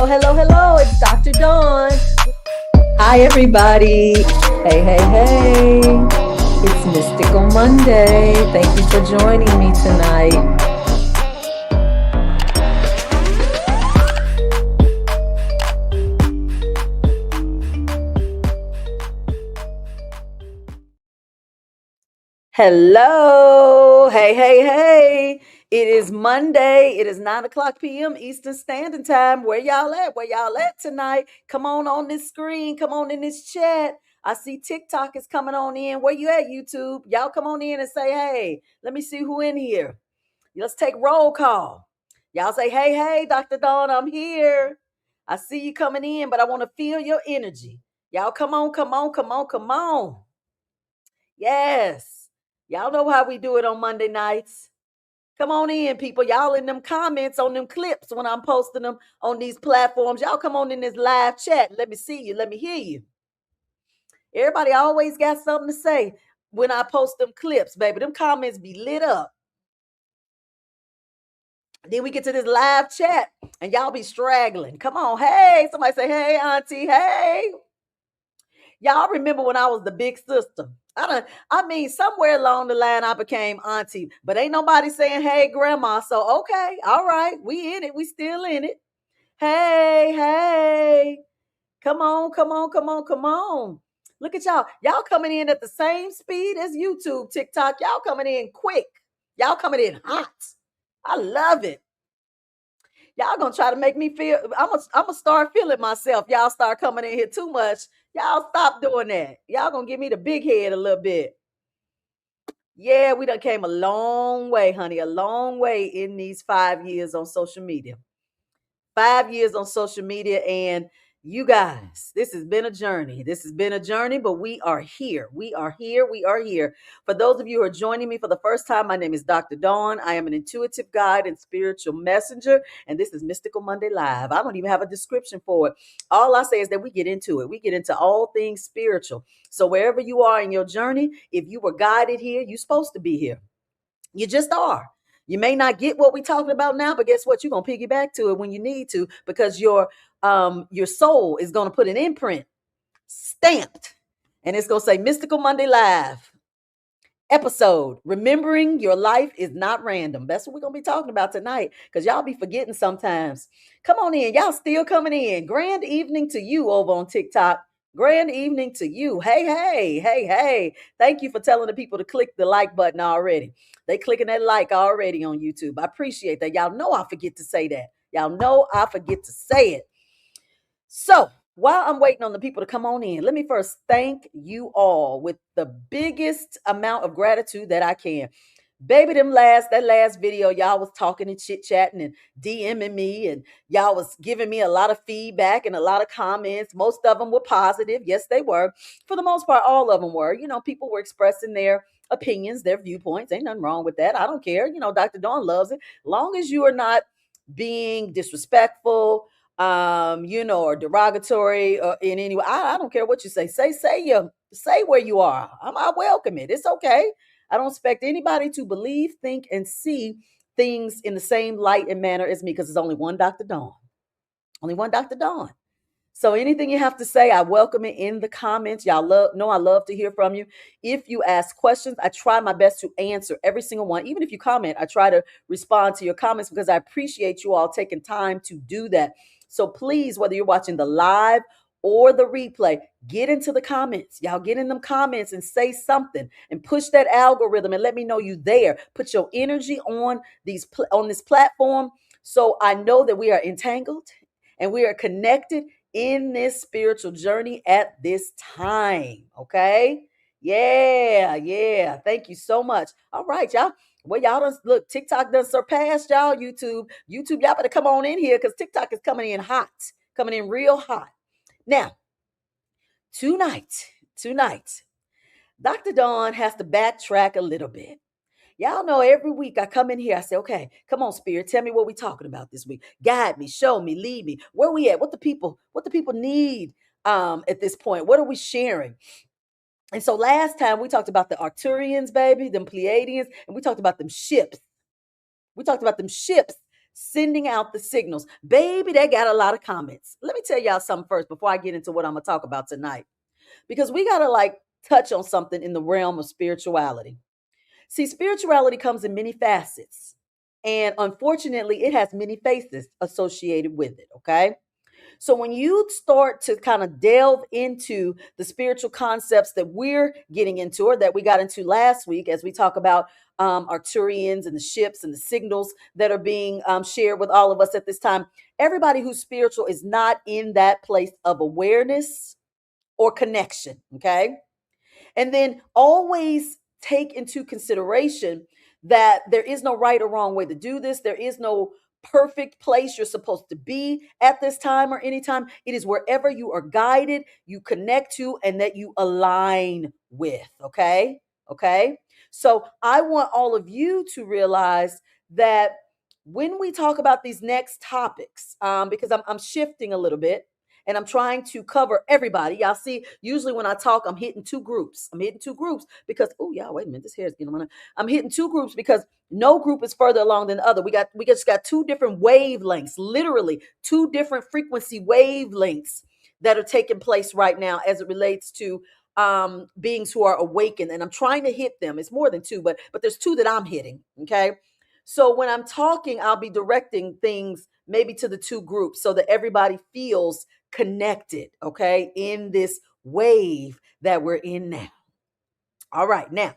Hello. It's Dr. Dawn. Hi, everybody. Hey. It's Mystical Monday. Thank you for joining me tonight. Hello. Hey. It is Monday. It is 9 o'clock p.m. Eastern Standard Time. Where y'all at? Where y'all at tonight? Come on this screen. Come on in this chat. I see TikTok is coming on in. Where you at, YouTube? Y'all come on in and say, hey, let me see who in here. Let's take roll call. Y'all say, hey, Dr. Dawn, I'm here. I see you coming in, but I want to feel your energy. Y'all come on. Yes. Y'all know how we do it on Monday nights. Come on in, people. Y'all in them comments on them clips when I'm posting them on these platforms. Y'all come on in this live chat. Let me see you. Let me hear you. Everybody always got something to say when I post them clips, baby. Them comments be lit up. Then we get to this live chat and y'all be straggling. Come on. Hey, somebody say, hey, auntie. Hey. Y'all remember when I was the big sister? Somewhere along the line I became auntie, but ain't nobody saying, hey, grandma. So, okay, all right, we in it. We still in it. Hey. Come on. Look at y'all. Y'all coming in at the same speed as YouTube, TikTok. Y'all coming in quick. Y'all coming in hot. I love it. Y'all gonna try to make me feel. I'm gonna start feeling myself. Y'all start coming in here too much. Y'all stop doing that. Y'all gonna give me the big head a little bit. Yeah, we done came a long way, honey. A long way in these 5 years on social media. 5 years on social media, and you guys, this has been a journey. But we are here. For those of you who are joining me for the first time, my name is Dr. Dawn. I am an intuitive guide and spiritual messenger, and this is Mystical Monday Live. I don't even have a description for it. All I say is that we get into it. We get into all things spiritual. So wherever you are in your journey, if you were guided here, you're supposed to be here. You just are. You may not get what we're talking about now, but guess what? You're gonna piggyback to it when you need to, because your soul is gonna put an imprint stamped, and it's gonna say Mystical Monday Live episode. Remembering your life is not random. That's what we're gonna be talking about tonight, because y'all be forgetting sometimes. Come on in, y'all still coming in. Grand evening to you over on TikTok. Grand evening to you. Hey. Thank you for telling the people to click the like button already. They clicking that like already on YouTube. I appreciate that. Y'all know I forget to say that. So while I'm waiting on the people to come on in, let me first thank you all with the biggest amount of gratitude that I can. Baby, that last video, y'all was talking and chit-chatting and DMing me, and y'all was giving me a lot of feedback and a lot of comments. Most of them were positive. Yes, they were. For the most part, all of them were. People were expressing their opinions, their viewpoints. Ain't nothing wrong with that. I don't care. Dr. Dawn loves it. Long as you are not being disrespectful, or derogatory or in any way. I don't care what you say. Say where you are. I welcome it. It's okay. I don't expect anybody to believe, think, and see things in the same light and manner as me, because there's only one Dr. Dawn. Only one Dr. Dawn. So anything you have to say, I welcome it in the comments. Y'all know I love to hear from you. If you ask questions, I try my best to answer every single one. Even if you comment, I try to respond to your comments, because I appreciate you all taking time to do that. So please, whether you're watching the live or the replay, get into the comments. Y'all get in them comments and say something and push that algorithm and let me know you there. Put your energy on this platform, so I know that we are entangled and we are connected in this spiritual journey at this time. Okay. Yeah. Thank you so much. All right, y'all. Well, y'all done look, TikTok done surpassed y'all. YouTube, y'all better come on in here, because TikTok is coming in hot, coming in real hot. Now, tonight, Dr. Dawn has to backtrack a little bit. Y'all know every week I come in here, I say, okay, come on, Spirit, tell me what we talking about this week. Guide me, show me, lead me. Where we at? What the people need at this point? What are we sharing? And so last time we talked about the Arcturians, baby, them Pleiadians, and we talked about them ships. sending out the signals. Baby, they got a lot of comments. Let me tell y'all something first before I get into what I'm going to talk about tonight, because we got to like touch on something in the realm of spirituality. See, spirituality comes in many facets, and unfortunately, it has many faces associated with it. Okay. So when you start to kind of delve into the spiritual concepts that we're getting into, or that we got into last week, as we talk about Arcturians and the ships and the signals that are being shared with all of us at this time, everybody who's spiritual is not in that place of awareness or connection. Okay. And then always take into consideration that there is no right or wrong way to do this. There is no perfect place you're supposed to be at this time or anytime. It is wherever you are guided, you connect to, and that you align with. Okay. Okay. So I want all of you to realize that when we talk about these next topics, because I'm shifting a little bit, and I'm trying to cover everybody. Y'all see, usually when I talk, I'm hitting two groups. I'm hitting two groups because, oh, y'all, wait a minute, this hair is getting on. I'm hitting two groups because no group is further along than the other. We just got two different wavelengths, literally two different frequency wavelengths that are taking place right now as it relates to beings who are awakened. And I'm trying to hit them. It's more than two, but there's two that I'm hitting. Okay. So when I'm talking, I'll be directing things maybe to the two groups so that everybody feels connected, okay, in this wave that we're in now. All right, now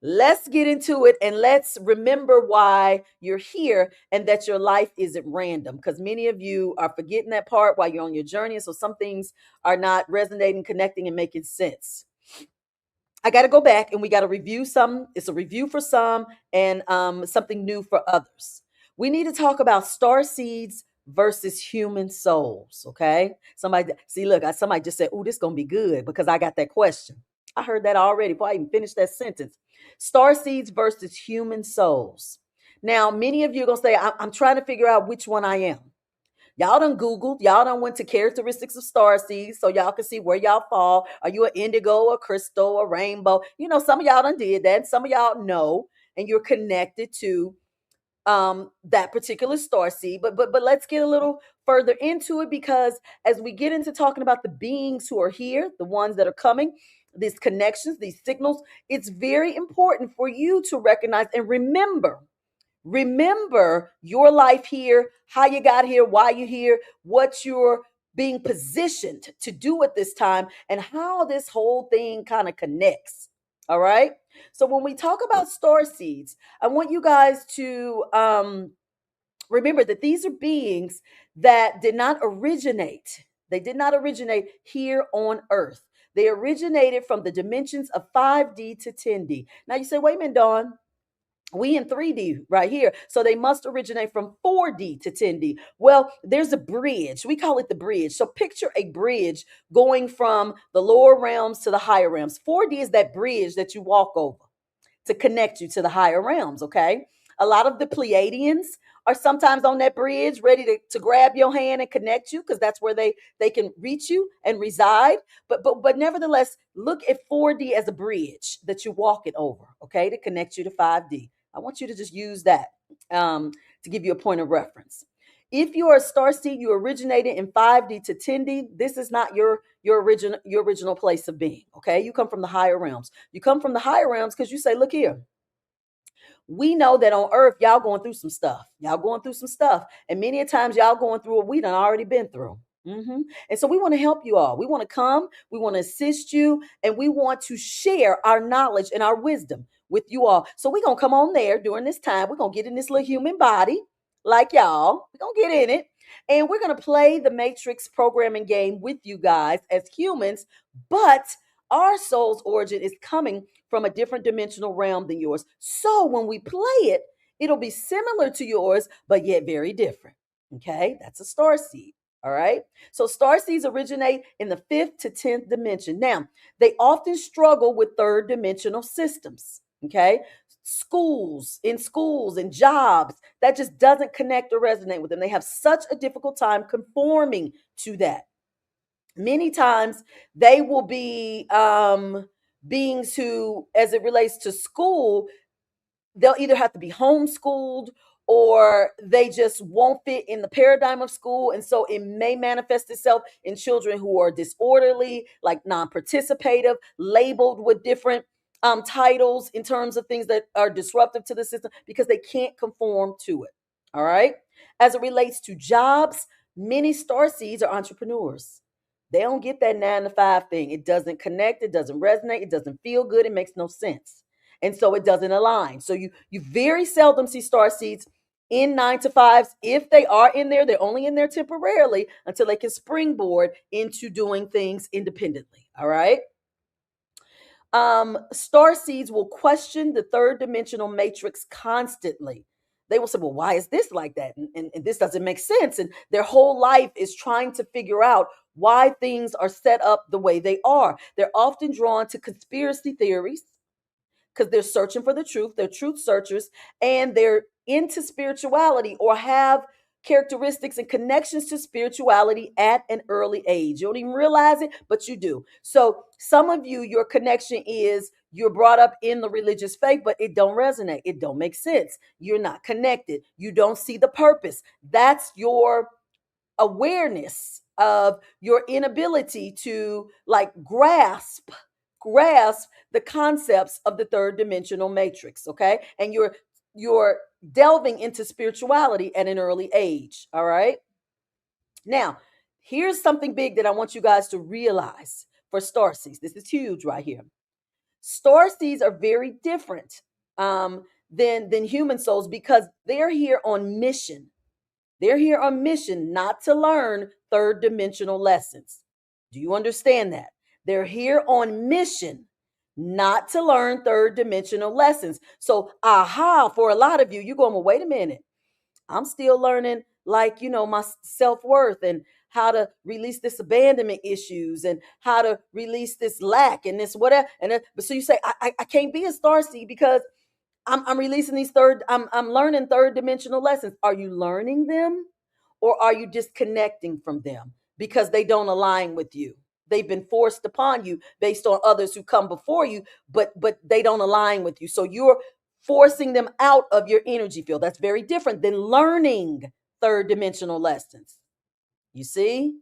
let's get into it and let's remember why you're here and that your life isn't random, because many of you are forgetting that part while you're on your journey. So some things are not resonating, connecting, and making sense. I got to go back and we got to review some. It's a review for some and something new for others. We need to talk about star seeds versus human souls. Okay. Somebody see, look, somebody just said, "Oh, this gonna be good," because I got that question. I heard that already before I even finished that sentence. Star seeds versus human souls. Now, many of you are gonna say, I'm trying to figure out which one I am. Y'all done Googled, y'all done went to characteristics of star seeds so y'all can see where y'all fall. Are you an indigo, a crystal, a rainbow? You know, some of y'all done did that. Some of y'all know, and you're connected to that particular star seed. But let's get a little further into it, because as we get into talking about the beings who are here, the ones that are coming, these connections, these signals, it's very important for you to recognize and remember your life here, how you got here, why you're here, what you're being positioned to do at this time, and how this whole thing kind of connects. All right. So when we talk about star seeds, I want you guys to remember that these are beings that did not originate. They did not originate here on Earth. They originated from the dimensions of 5D to 10D. Now you say, wait a minute, Dawn, we in 3D right here. So they must originate from 4D to 10D. Well, there's a bridge. We call it the bridge. So picture a bridge going from the lower realms to the higher realms. 4D is that bridge that you walk over to connect you to the higher realms. Okay. A lot of the Pleiadians are sometimes on that bridge ready to grab your hand and connect you, because that's where they can reach you and reside. But nevertheless, look at 4D as a bridge that you're walking over, okay, to connect you to 5D. I want you to just use that to give you a point of reference. If you are a star seed, you originated in 5D to 10D. This is not your original place of being. Okay, you come from the higher realms. You come from the higher realms because you say, look here, we know that on earth, y'all going through some stuff. Y'all going through some stuff. And many a times y'all going through what we done already been through. And so we want to help you all. We want to come, we want to assist you, and we want to share our knowledge and our wisdom with you all. So we're going to come on there during this time. We're going to get in this little human body like y'all. We're going to get in it. And we're going to play the Matrix programming game with you guys as humans. But our soul's origin is coming from a different dimensional realm than yours. So when we play it, it'll be similar to yours, but yet very different. Okay, that's a star seed. All right. So star seeds originate in the 5th to 10th dimension. Now, they often struggle with third dimensional systems. Okay. Schools and jobs, that just doesn't connect or resonate with them. They have such a difficult time conforming to that. Many times they will be beings who, as it relates to school, they'll either have to be homeschooled or they just won't fit in the paradigm of school. And so it may manifest itself in children who are disorderly, like non-participative, labeled with different titles in terms of things that are disruptive to the system because they can't conform to it. All right. As it relates to jobs, many star seeds are entrepreneurs. They don't get that 9 to 5 thing. It doesn't connect. It doesn't resonate. It doesn't feel good. It makes no sense. And so it doesn't align. So you very seldom see star seeds in 9 to 5s. If they are in there, they're only in there temporarily until they can springboard into doing things independently. All right. Star seeds will question the third dimensional matrix constantly. They will say, well, why is this like that? And this doesn't make sense. And their whole life is trying to figure out why things are set up the way they are. They're often drawn to conspiracy theories because they're searching for the truth. They're truth searchers, and they're into spirituality or have characteristics and connections to spirituality at an early age. You don't even realize it, but you do. So some of you, your connection is you're brought up in the religious faith, but it don't resonate. It don't make sense. You're not connected. You don't see the purpose. That's your awareness of your inability to like grasp the concepts of the third dimensional matrix. Okay. And you're delving into spirituality at an early age. All right. Now, here's something big that I want you guys to realize for starseeds. This is huge right here. Starseeds are very different than human souls because they're here on mission. They're here on mission not to learn third dimensional lessons. Do you understand that? They're here on mission not to learn third dimensional lessons. So, aha, for a lot of you, you're going, well, wait a minute. I'm still learning, like, my self worth and how to release this abandonment issues and how to release this lack and this whatever. But so you say, I can't be a starseed because I'm releasing these I'm learning third dimensional lessons. Are you learning them or are you disconnecting from them because they don't align with you? They've been forced upon you based on others who come before you, but they don't align with you. So you're forcing them out of your energy field. That's very different than learning third dimensional lessons. You see?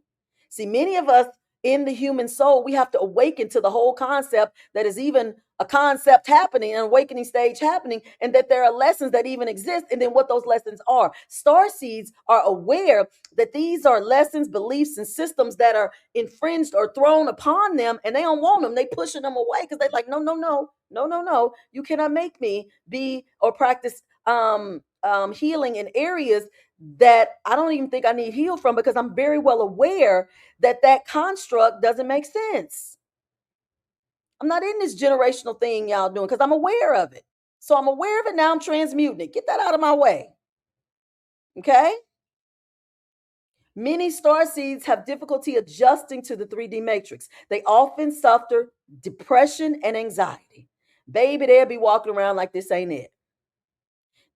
See, many of us in the human soul, we have to awaken to the whole concept that is even a concept happening, an awakening stage happening, and that there are lessons that even exist, and then what those lessons are. Star seeds are aware that these are lessons, beliefs, and systems that are infringed or thrown upon them, and they don't want them. They pushing them away because they're like, no, no, no, no, no, no. You cannot make me be or practice healing in areas that I don't even think I need healed from because I'm very well aware that that construct doesn't make sense. I'm not in this generational thing y'all doing because I'm aware of it. So I'm aware of it now. I'm transmuting it. Get that out of my way. Okay. Many star seeds have difficulty adjusting to the 3D matrix. They often suffer depression and anxiety. Baby, they'll be walking around like this ain't it.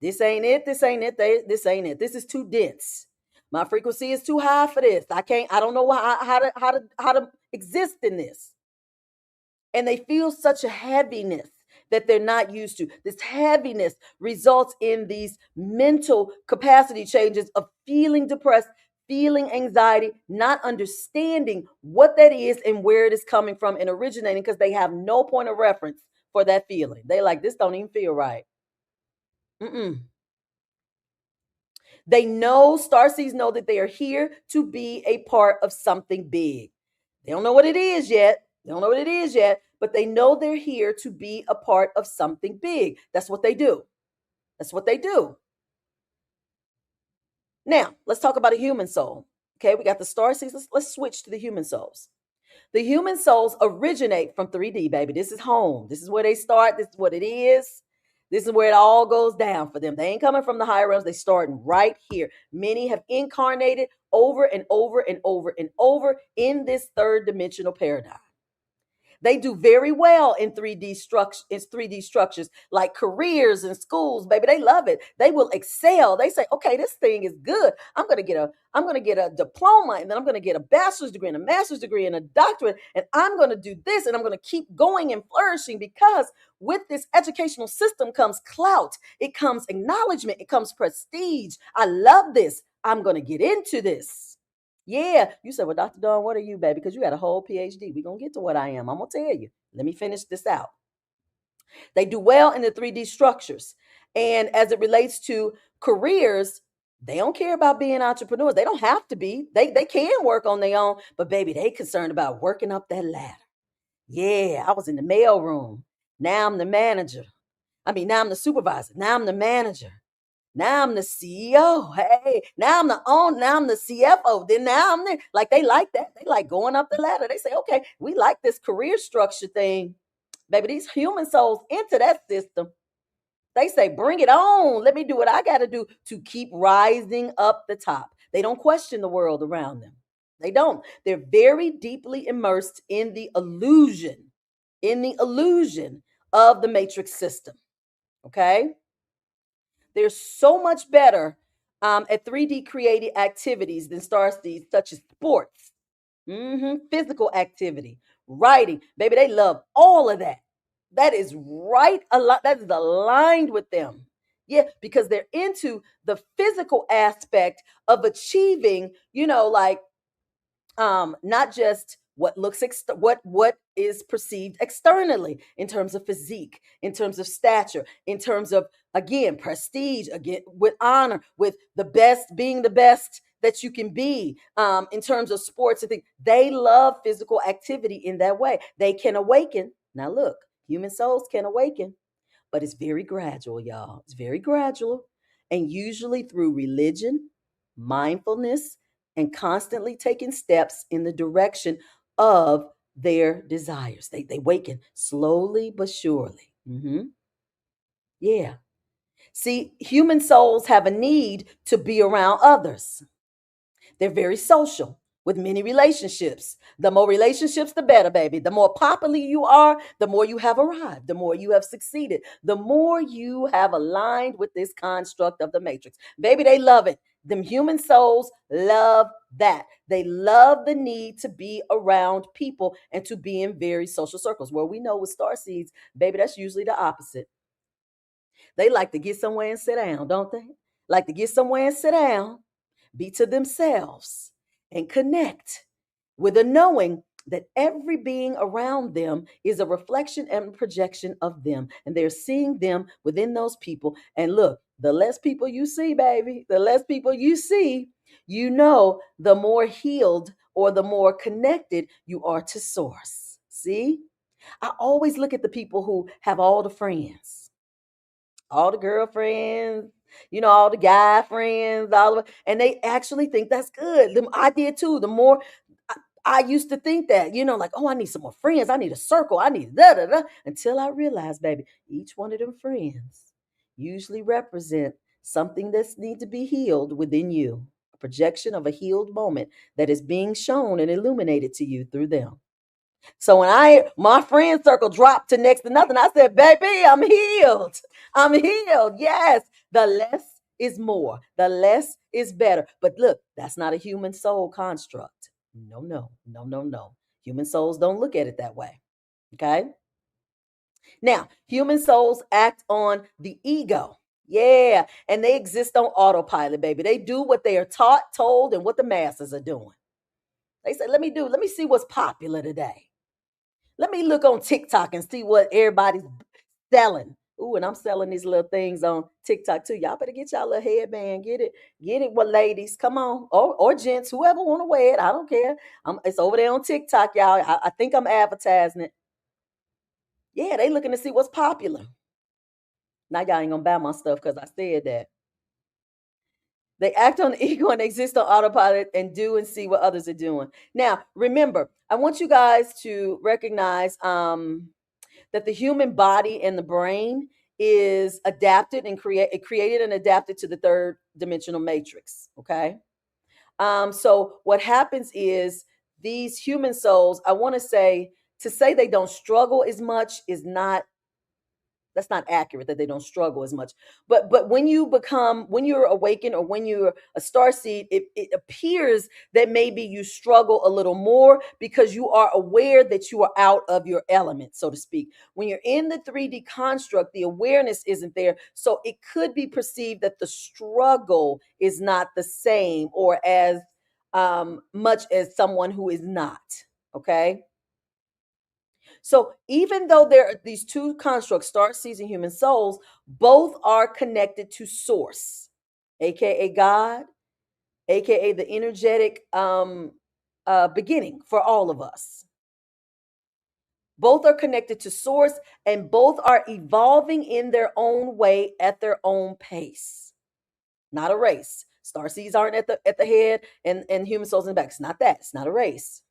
This ain't it. This ain't it. This ain't it. This is too dense. My frequency is too high for this. I don't know how to exist in this. And they feel such a heaviness that they're not used to. This heaviness results in these mental capacity changes of feeling depressed, feeling anxiety, not understanding what that is and where it is coming from and originating because they have no point of reference for that feeling. They like, this don't even feel right. Mm-mm. They know, starseeds know that they are here to be a part of something big. They don't know what it is yet. They don't know what it is yet, but they know they're here to be a part of something big. That's what they do. That's what they do. Now, let's talk about a human soul. Okay, we got the starseeds. Let's switch to the human souls. The human souls originate from 3D, baby. This is home. This is where they start. This is what it is. This is where it all goes down for them. They ain't coming from the higher realms. They starting right here. Many have incarnated over and over and over and over in this third dimensional paradigm. They do very well in 3D structures, like careers and schools, baby. They love it. They will excel. They say, okay, this thing is good. I'm gonna get a diploma, and then I'm gonna get a bachelor's degree and a master's degree and a doctorate, and I'm gonna do this, and I'm gonna keep going and flourishing, because with this educational system comes clout, it comes acknowledgement, it comes prestige. I love this. I'm gonna get into this. Yeah, you said, well, Dr. Dawn, what are you, baby? Because you got a whole PhD. We're going to get to what I am. I'm going to tell you. Let me finish this out. They do well in the 3D structures. And as it relates to careers, they don't care about being entrepreneurs. They don't have to be. They can work on their own, but baby, they concerned about working up that ladder. Yeah, I was in the mail room. Now I'm the manager. Now I'm the supervisor. Now I'm the manager. Now I'm the CEO. Hey, now I'm the owner. Now I'm the CFO. Then now I'm there. Like, they like that. They like going up the ladder. They say, okay, we like this career structure thing. Baby, these human souls into that system. They say, bring it on. Let me do what I got to do to keep rising up the top. They don't question the world around them. They don't. They're very deeply immersed in the illusion of the matrix system. Okay? They're so much better at 3D creative activities than Starseed, such as sports, physical activity, writing. Baby, they love all of that. That is right. That is aligned with them. Yeah, because they're into the physical aspect of achieving, like not just what is perceived externally in terms of physique, in terms of stature, in terms of, again, prestige, again, with honor, with the best, being the best that you can be, in terms of sports and things. They love physical activity in that way. They can awaken. Now look, human souls can awaken, but it's very gradual, y'all. It's very gradual, and usually through religion, mindfulness, and constantly taking steps in the direction of their desires. They waken slowly but surely. Yeah. See, human souls have a need to be around others. They're very social with many relationships. The more relationships, the better, baby. The more popular you are, the more you have arrived, the more you have succeeded, the more you have aligned with this construct of the matrix. Baby, they love it. Them human souls love that. They love the need to be around people and to be in very social circles. Where we know with star seeds, baby, that's usually the opposite. They like to get somewhere and sit down, don't they? Like to get somewhere and sit down, be to themselves, and connect with a knowing that every being around them is a reflection and projection of them. And they're seeing them within those people. And look, the less people you see, baby, the less people you see, the more healed or the more connected you are to source. See? I always look at the people who have all the friends, all the girlfriends, all the guy friends, all of it, and they actually think that's good. I did too. The more I used to think that, like, oh, I need some more friends. I need a circle. I need da da da. Until I realized, baby, each one of them friends usually represent something that needs to be healed within you. A projection of a healed moment that is being shown and illuminated to you through them. So when my friend circle dropped to next to nothing, I said, baby, I'm healed. I'm healed. Yes. The less is more. The less is better. But look, that's not a human soul construct. No, no, no, no, no. Human souls don't look at it that way. Okay. Now, human souls act on the ego. Yeah. And they exist on autopilot, baby. They do what they are taught, told, and what the masses are doing. They say, let me see what's popular today. Let me look on TikTok and see what everybody's selling. Ooh, and I'm selling these little things on TikTok too. Y'all better get y'all little headband. Get it, what ladies? Come on, or gents, whoever want to wear it. I don't care. It's over there on TikTok, y'all. I think I'm advertising it. Yeah, they looking to see what's popular. Now y'all ain't gonna buy my stuff because I said that. They act on the ego and exist on autopilot and do and see what others are doing. Now, remember, I want you guys to recognize that the human body and the brain is adapted and created and adapted to the third dimensional matrix. Okay. So what happens is these human souls, I want to say to say they don't struggle as much is not, that's not accurate, that they don't struggle as much. But when you're awakened, or when you're a star seed, it appears that maybe you struggle a little more because you are aware that you are out of your element, so to speak. When you're in the 3D construct, the awareness isn't there, so it could be perceived that the struggle is not the same, or as much as someone who is not. Okay. So even though there are these two constructs, star seeds and human souls, both are connected to source, aka God, aka the energetic beginning for all of us. Both are connected to source, and both are evolving in their own way at their own pace. Not a race. Star seeds aren't at the head, and human souls in the back. It's not that. It's not a race.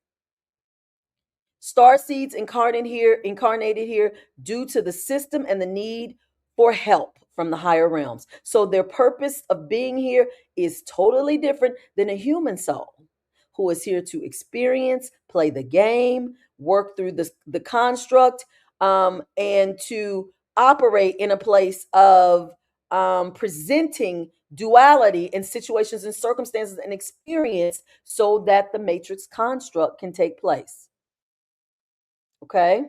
Star seeds incarnated here due to the system and the need for help from the higher realms. So their purpose of being here is totally different than a human soul who is here to experience, play the game, work through the construct, and to operate in a place of presenting duality in situations and circumstances and experience so that the matrix construct can take place. Okay.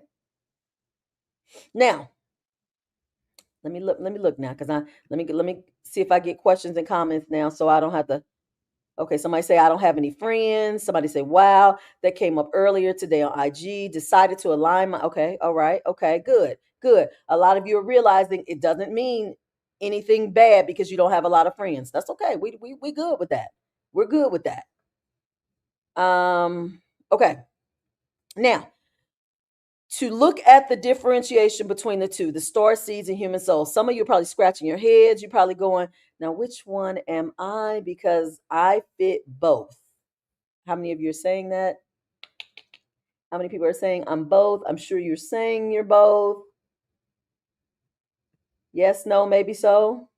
Now, let me look now, because let me see if I get questions and comments now, so I don't have to. Okay, somebody say I don't have any friends. Somebody say, wow, that came up earlier today on IG. Decided to align my, okay, all right, okay, good, good. A lot of you are realizing it doesn't mean anything bad because you don't have a lot of friends. That's okay. We good with that. We're good with that. Okay. Now, to look at the differentiation between the two, the star seeds and human souls. Some of you are probably scratching your heads. You're probably going, now, which one am I? Because I fit both. How many of you are saying that? How many people are saying I'm both? I'm sure you're saying you're both. Yes, no, maybe so.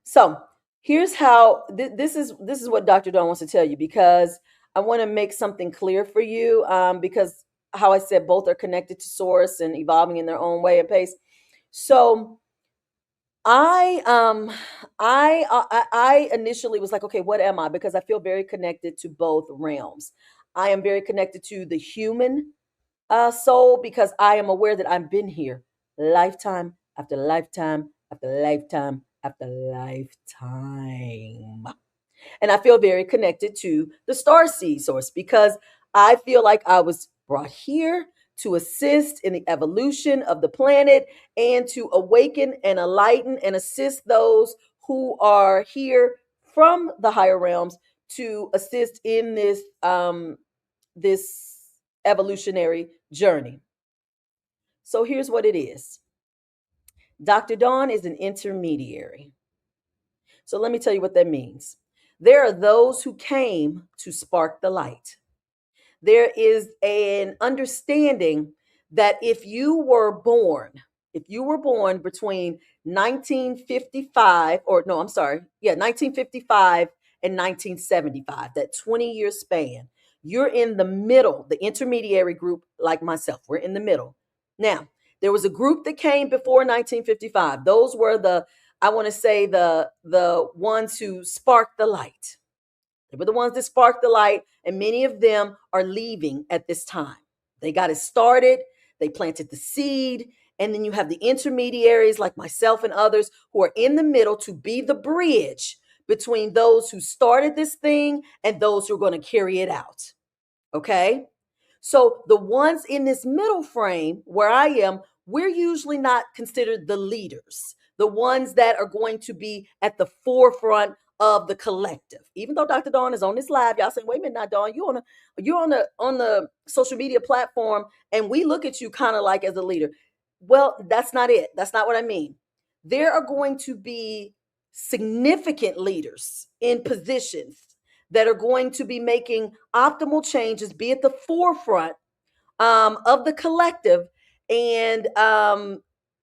So here's how this is what Dr. Dawn wants to tell you, because I want to make something clear for you, because how I said both are connected to source and evolving in their own way and pace. So I initially was like, okay, what am I? Because I feel very connected to both realms. I am very connected to the human soul, because I am aware that I've been here lifetime after lifetime after lifetime after lifetime. And I feel very connected to the star seed source, because I feel like I was brought here to assist in the evolution of the planet, and to awaken and enlighten and assist those who are here from the higher realms, to assist in this evolutionary journey. So here's what it is. Dr. Dawn is an intermediary. So let me tell you what that means. There are those who came to spark the light. There is an understanding that if you were born between 1955, or no, I'm sorry, yeah, 1955 and 1975, that 20-year span, you're in the middle, the intermediary group, like myself, we're in the middle. Now, there was a group that came before 1955. Those were I want to say the ones who sparked the light. They were the ones that sparked the light, and many of them are leaving at this time. They got it started, they planted the seed, and then you have the intermediaries like myself and others who are in the middle to be the bridge between those who started this thing and those who are going to carry it out. Okay? So the ones in this middle frame where I am, we're usually not considered the leaders, the ones that are going to be at the forefront of the collective. Even though Dr. Dawn is on this live, y'all saying, wait a minute, now Dawn, you're on the social media platform, and we look at you kind of like as a leader. Well, that's not it. That's not what I mean. There are going to be significant leaders in positions that are going to be making optimal changes, be at the forefront of the collective, and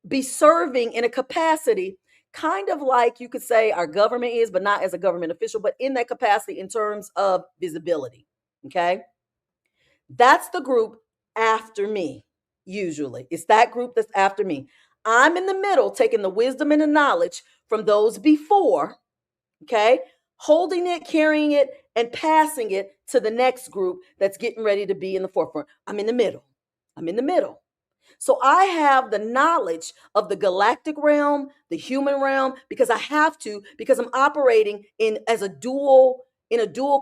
be serving in a capacity kind of like you could say our government is, but not as a government official, but in that capacity in terms of visibility. Okay. That's the group after me, usually. It's that group that's after me. I'm in the middle, taking the wisdom and the knowledge from those before, okay, holding it, carrying it, and passing it to the next group that's getting ready to be in the forefront. I'm in the middle. I'm in the middle. So I have the knowledge of the galactic realm, the human realm, because I have to, because I'm operating in a dual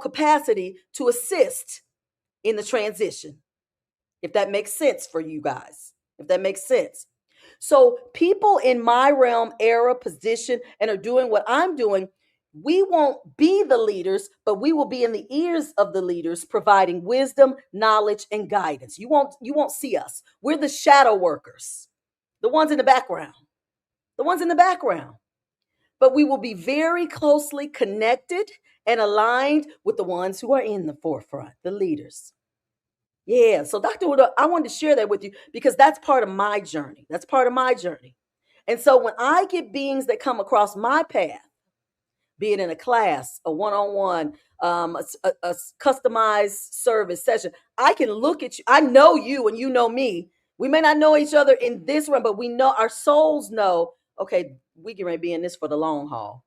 capacity to assist in the transition. If that makes sense for you guys. If that makes sense. So people in my realm, era, position, and are doing what I'm doing, we won't be the leaders, but we will be in the ears of the leaders, providing wisdom, knowledge, and guidance. You won't see us. We're the shadow workers, the ones in the background, the ones in the background. But we will be very closely connected and aligned with the ones who are in the forefront, the leaders. Yeah. So, Dr. Huda, I wanted to share that with you because that's part of my journey. That's part of my journey. And so, when I get beings that come across my path, be it in a class, a one on one, a customized service session, I can look at you. I know you and you know me. We may not know each other in this room, but we know our souls know, okay, we can be in this for the long haul.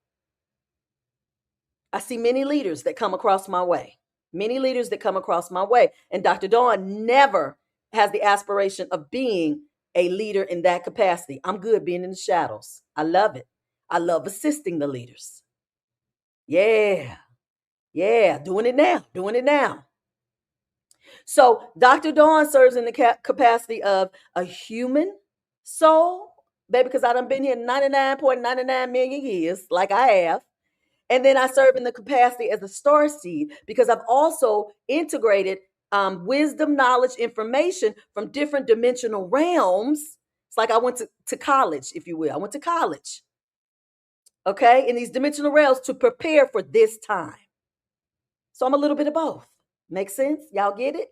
I see many leaders that come across my way, many leaders that come across my way. And Dr. Dawn never has the aspiration of being a leader in that capacity. I'm good being in the shadows. I love it. I love assisting the leaders. Yeah. Yeah. Doing it now. Doing it now. So Dr. Dawn serves in the capacity of a human soul, baby, because I done been here 99.99 million years, like I have. And then I serve in the capacity as a star seed because I've also integrated wisdom, knowledge, information from different dimensional realms. It's like I went to college, if you will. I went to college, okay, in these dimensional realms to prepare for this time. So I'm a little bit of both. Make sense? Y'all get it?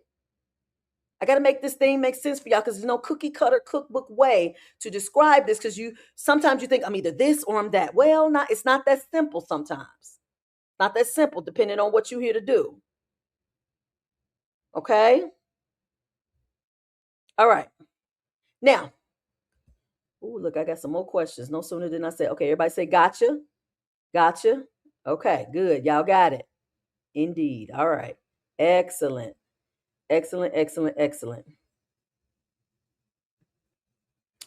I got to make this thing make sense for y'all because there's no cookie cutter cookbook way to describe this because you sometimes you think I'm either this or I'm that. Well, it's not that simple sometimes. Not that simple, depending on what you're here to do. Okay? All right. Now, oh, look, I got some more questions. No sooner than I say, okay, everybody say gotcha. Gotcha. Okay, good. Y'all got it. Indeed. All right. Excellent. Excellent, excellent, excellent.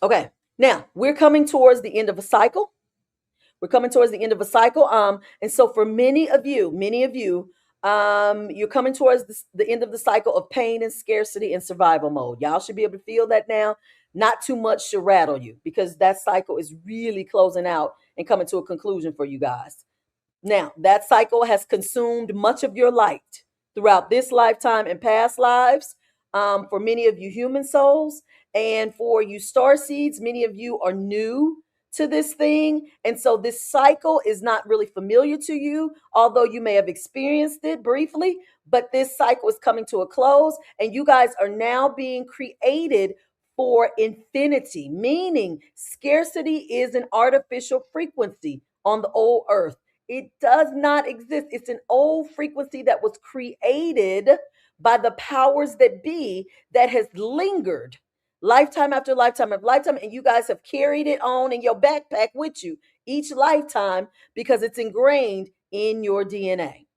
Okay. Now, we're coming towards the end of a cycle. We're coming towards the end of a cycle. And so for many of you, you're coming towards the end of the cycle of pain and scarcity and survival mode. Y'all should be able to feel that now. Not too much should rattle you because that cycle is really closing out and coming to a conclusion for you guys. Now, that cycle has consumed much of your light throughout this lifetime and past lives. For many of you human souls, and for you star seeds, many of you are new to this thing. And so this cycle is not really familiar to you, although you may have experienced it briefly. But this cycle is coming to a close, and you guys are now being created for infinity, meaning scarcity is an artificial frequency on the old earth. It does not exist. It's an old frequency that was created by the powers that be that has lingered lifetime after lifetime after lifetime. And you guys have carried it on in your backpack with you each lifetime because it's ingrained in your DNA.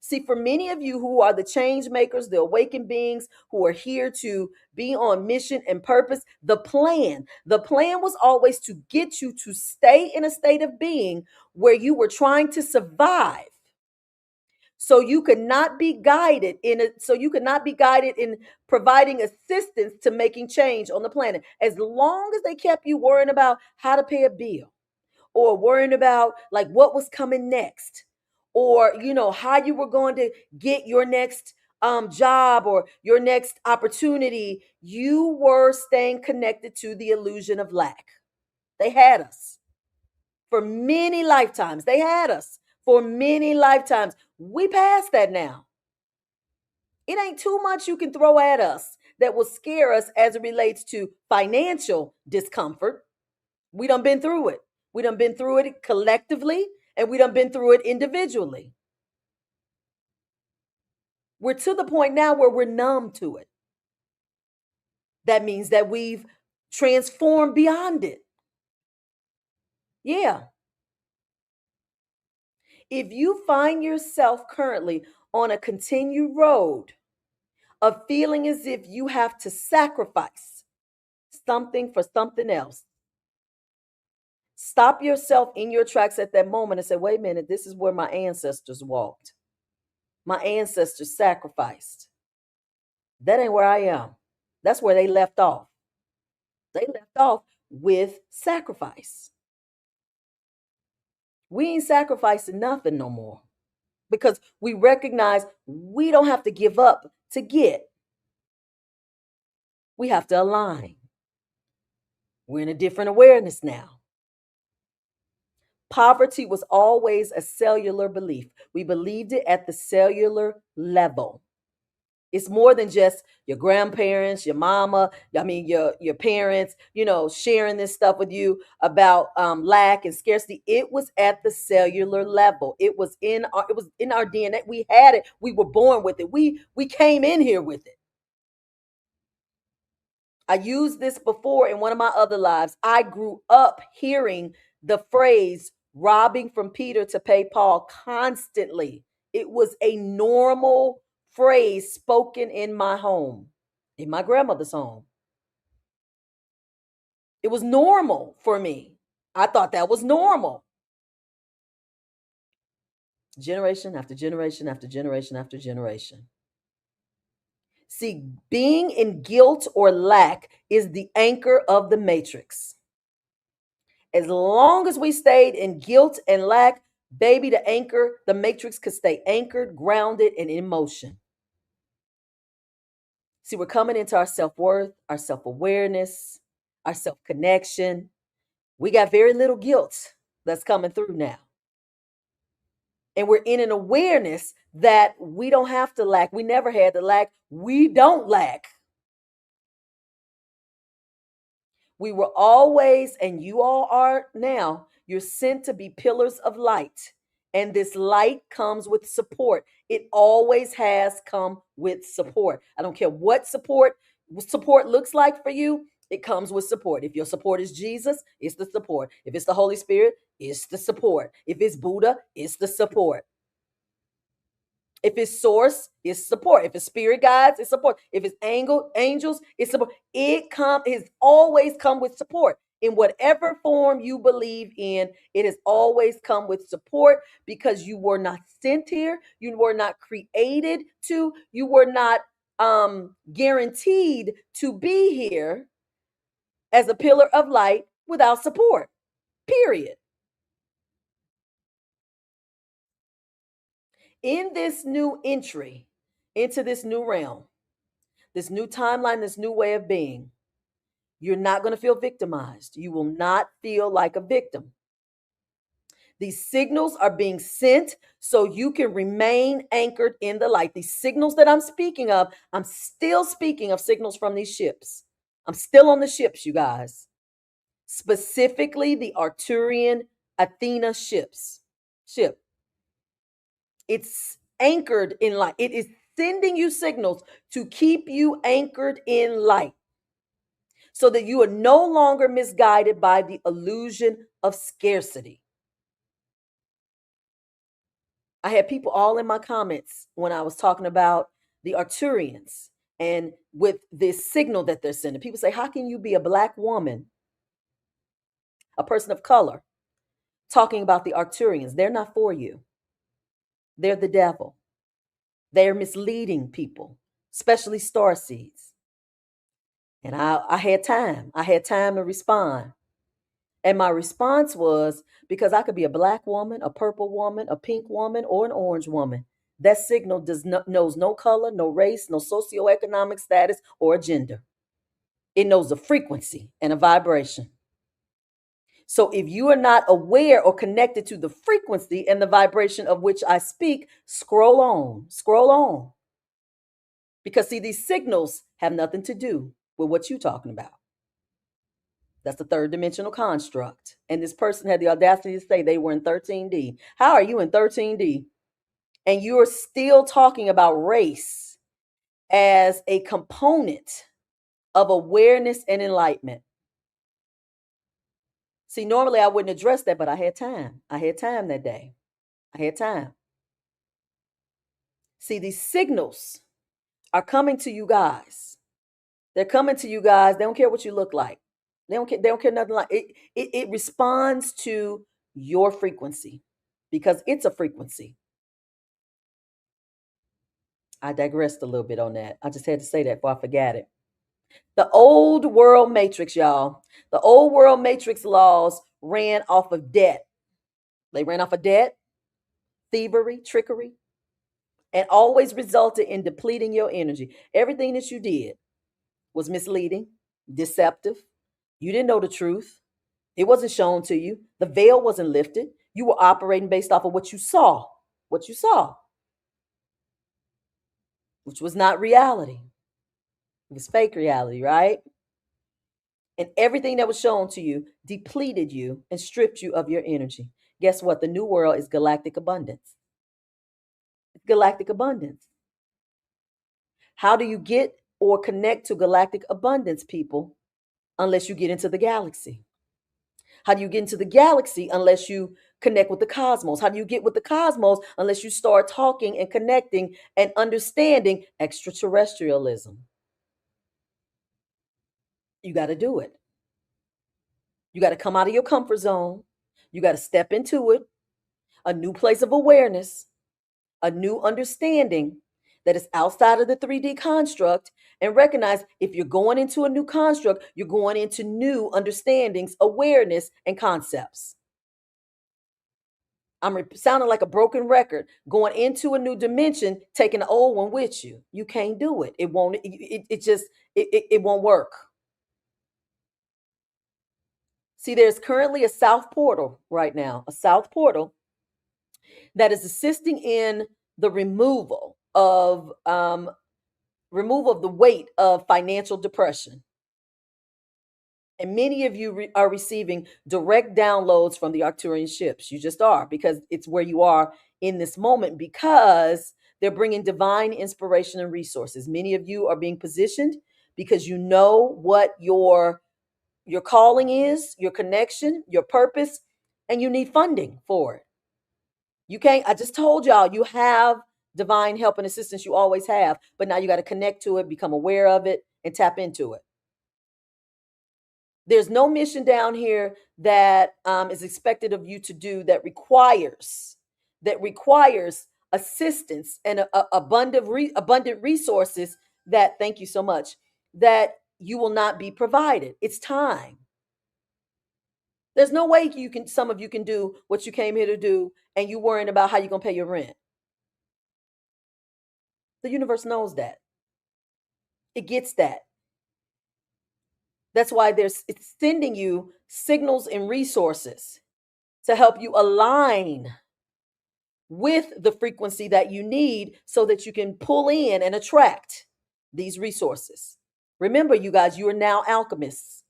See, for many of you who are the change makers, the awakened beings who are here to be on mission and purpose, the plan was always to get you to stay in a state of being where you were trying to survive. So you could not be guided in providing assistance to making change on the planet. As long as they kept you worrying about how to pay a bill, or worrying about like what was coming next, or how you were going to get your next job or your next opportunity, you were staying connected to the illusion of lack. They had us for many lifetimes. They had us for many lifetimes. We passed that now. It ain't too much you can throw at us that will scare us as it relates to financial discomfort. We done been through it. We done been through it collectively, and we done been through it individually. We're to the point now where we're numb to it. That means that we've transformed beyond it. Yeah. If you find yourself currently on a continued road of feeling as if you have to sacrifice something for something else, stop yourself in your tracks at that moment and say, wait a minute, this is where my ancestors walked. My ancestors sacrificed. That ain't where I am. That's where they left off. They left off with sacrifice. We ain't sacrificing nothing no more because we recognize we don't have to give up to get. We have to align. We're in a different awareness now. Poverty was always a cellular belief. We believed it at the cellular level. It's more than just your grandparents, your mama, your parents, sharing this stuff with you about lack and scarcity. It was at the cellular level. It was in our DNA. We had it. We were born with it. We came in here with it. I used this before in one of my other lives. I grew up hearing the phrase robbing from Peter to pay Paul constantly. It was a normal phrase spoken in my home, in my grandmother's home. It was normal for me. I thought that was normal. Generation after generation after generation after generation. See, being in guilt or lack is the anchor of the matrix. As long as we stayed in guilt and lack, baby, the matrix could stay anchored, grounded, and in motion. See, we're coming into our self worth, our self awareness, our self connection. We got very little guilt that's coming through now. And we're in an awareness that we don't have to lack. We never had to lack. We don't lack. We were always, and you all are now, you're sent to be pillars of light. And this light comes with support. It always has come with support. I don't care what support looks like for you. It comes with support. If your support is Jesus, it's the support. If it's the Holy Spirit, it's the support. If it's Buddha, it's the support. If it's source, it's support. If it's spirit guides, it's support. If it's angels, it's support. It's always come with support. In whatever form you believe in, it has always come with support because you were not sent here. You were not created to. You were not guaranteed to be here as a pillar of light without support. Period. In this new entry into this new realm, this new timeline, this new way of being, you're not going to feel victimized. You will not feel like a victim. These signals are being sent so you can remain anchored in the light. These signals that I'm speaking of, I'm still speaking of signals from these ships. I'm still on the ships, you guys. Specifically, the Arturian Athena ship. It's anchored in light. It is sending you signals to keep you anchored in light so that you are no longer misguided by the illusion of scarcity. I had people all in my comments when I was talking about the Arturians and with this signal that they're sending. People say, how can you be a Black woman, a person of color, talking about the Arturians? They're not for you. They're the devil. They're misleading people, especially starseeds. And I had time. I had time to respond. And my response was because I could be a Black woman, a purple woman, a pink woman, or an orange woman. That signal knows no color, no race, no socioeconomic status, or gender. It knows a frequency and a vibration. So if you are not aware or connected to the frequency and the vibration of which I speak, scroll on, scroll on. Because see, these signals have nothing to do with what you're talking about. That's the third dimensional construct. And this person had the audacity to say they were in 13D. How are you in 13D? And you're still talking about race as a component of awareness and enlightenment. See, normally I wouldn't address that, but I had time. I had time that day. I had time. See, these signals are coming to you guys. They're coming to you guys. They don't care what you look like. They don't care nothing like it. It responds to your frequency because it's a frequency. I digressed a little bit on that. I just had to say that before I forgot it. The old world matrix, y'all. The old world matrix laws ran off of debt. They ran off of debt, thievery, trickery, and always resulted in depleting your energy. Everything that you did was misleading, deceptive. You didn't know the truth. It wasn't shown to you. The veil wasn't lifted. You were operating based off of what you saw, which was not reality. It was fake reality, right? And everything that was shown to you depleted you and stripped you of your energy. Guess what? The new world is galactic abundance. It's galactic abundance. How do you get or connect to galactic abundance, people, unless you get into the galaxy? How do you get into the galaxy unless you connect with the cosmos? How do you get with the cosmos unless you start talking and connecting and understanding extraterrestrialism? You got to do it. You got to come out of your comfort zone. You got to step into it, a new place of awareness, a new understanding that is outside of the 3D construct, and recognize if you're going into a new construct, you're going into new understandings, awareness, and concepts. I'm sounding like a broken record, going into a new dimension, taking the old one with you. You can't do it. It won't, it just, it won't work. See, there's currently a south portal right now, a south portal that is assisting in the removal of the weight of financial depression. And many of you are receiving direct downloads from the Arcturian ships. You just are, because it's where you are in this moment, because they're bringing divine inspiration and resources. Many of you are being positioned because you know what your calling is, your connection, your purpose, and you need funding for it. You can't, I just told y'all, you have divine help and assistance, you always have, but now you got to connect to it, become aware of it, and tap into it. There's no mission down here that is expected of you to do that requires assistance and abundant resources that, thank you so much, that you will not be provided. It's time. There's no way some of you can do what you came here to do and you worrying about how you're going to pay your rent. The universe knows that. It gets that. That's why it's sending you signals and resources to help you align with the frequency that you need so that you can pull in and attract these resources. Remember, you guys, you are now alchemists.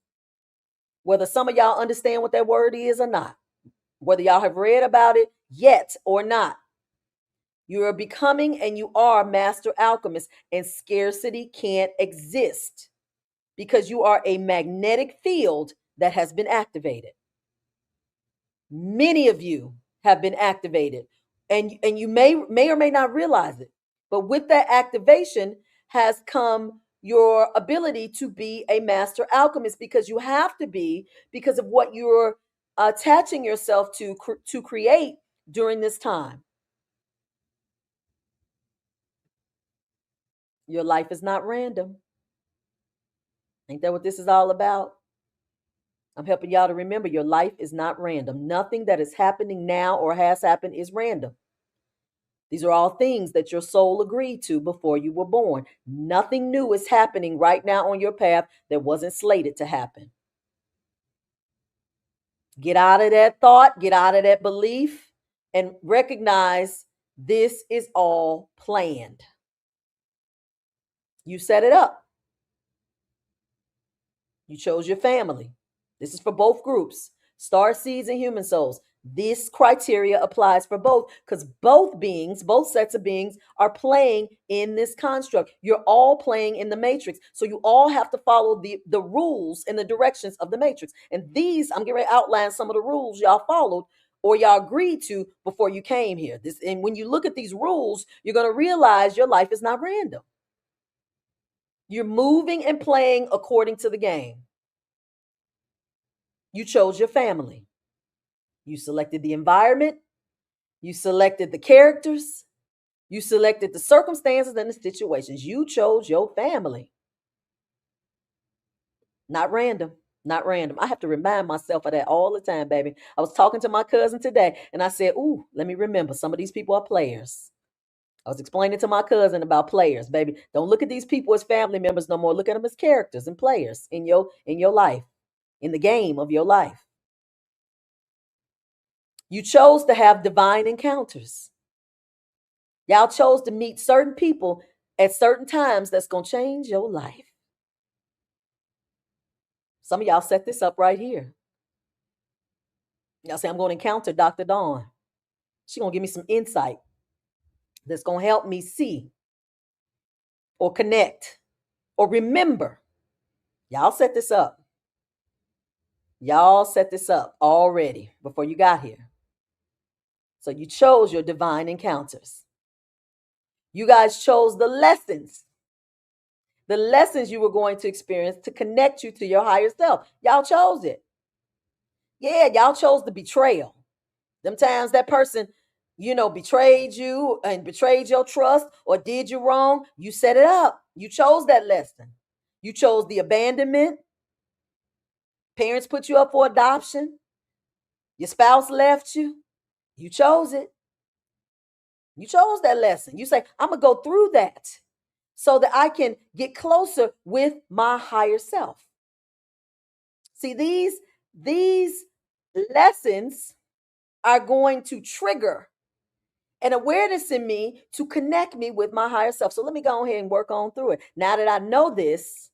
Whether some of y'all understand what that word is or not, whether y'all have read about it yet or not, you are becoming and you are master alchemists, and scarcity can't exist because you are a magnetic field that has been activated. Many of you have been activated, and you may or may not realize it, but with that activation has come your ability to be a master alchemist, because you have to be, because of what you're attaching yourself to create during this time. Your life is not random. Ain't that what this is all about? I'm helping y'all to remember your life is not random. Nothing that is happening now or has happened is random. These are all things that your soul agreed to before you were born. Nothing new is happening right now on your path that wasn't slated to happen. Get out of that thought, get out of that belief, and recognize this is all planned. You set it up. You chose your family. This is for both groups, star seeds and human souls. This criteria applies for both because both beings, both sets of beings, are playing in this construct. You're all playing in the matrix. So you all have to follow the rules and the directions of the matrix. And these, I'm getting ready to outline some of the rules y'all followed or y'all agreed to before you came here. This, and when you look at these rules, you're going to realize your life is not random. You're moving and playing according to the game. You chose your family. You selected the environment. You selected the characters. You selected the circumstances and the situations. You chose your family. Not random. Not random. I have to remind myself of that all the time, baby. I was talking to my cousin today and I said, ooh, let me remember. Some of these people are players. I was explaining to my cousin about players, baby. Don't look at these people as family members no more. Look at them as characters and players in your life, in the game of your life. You chose to have divine encounters. Y'all chose to meet certain people at certain times that's going to change your life. Some of y'all set this up right here. Y'all say, I'm going to encounter Dr. Dawn. She's going to give me some insight that's going to help me see or connect or remember. Y'all set this up. Y'all set this up already before you got here. So you chose your divine encounters. You guys chose the lessons you were going to experience to connect you to your higher self. Y'all chose it. Yeah, y'all chose the betrayal. Them times that person, betrayed you and betrayed your trust or did you wrong, you set it up. You chose that lesson. You chose the abandonment. Parents put you up for adoption. Your spouse left you. You chose it. You chose that lesson. You say, I'm going to go through that so that I can get closer with my higher self. See, these lessons are going to trigger an awareness in me to connect me with my higher self. So let me go ahead and work on through it. Now that I know this,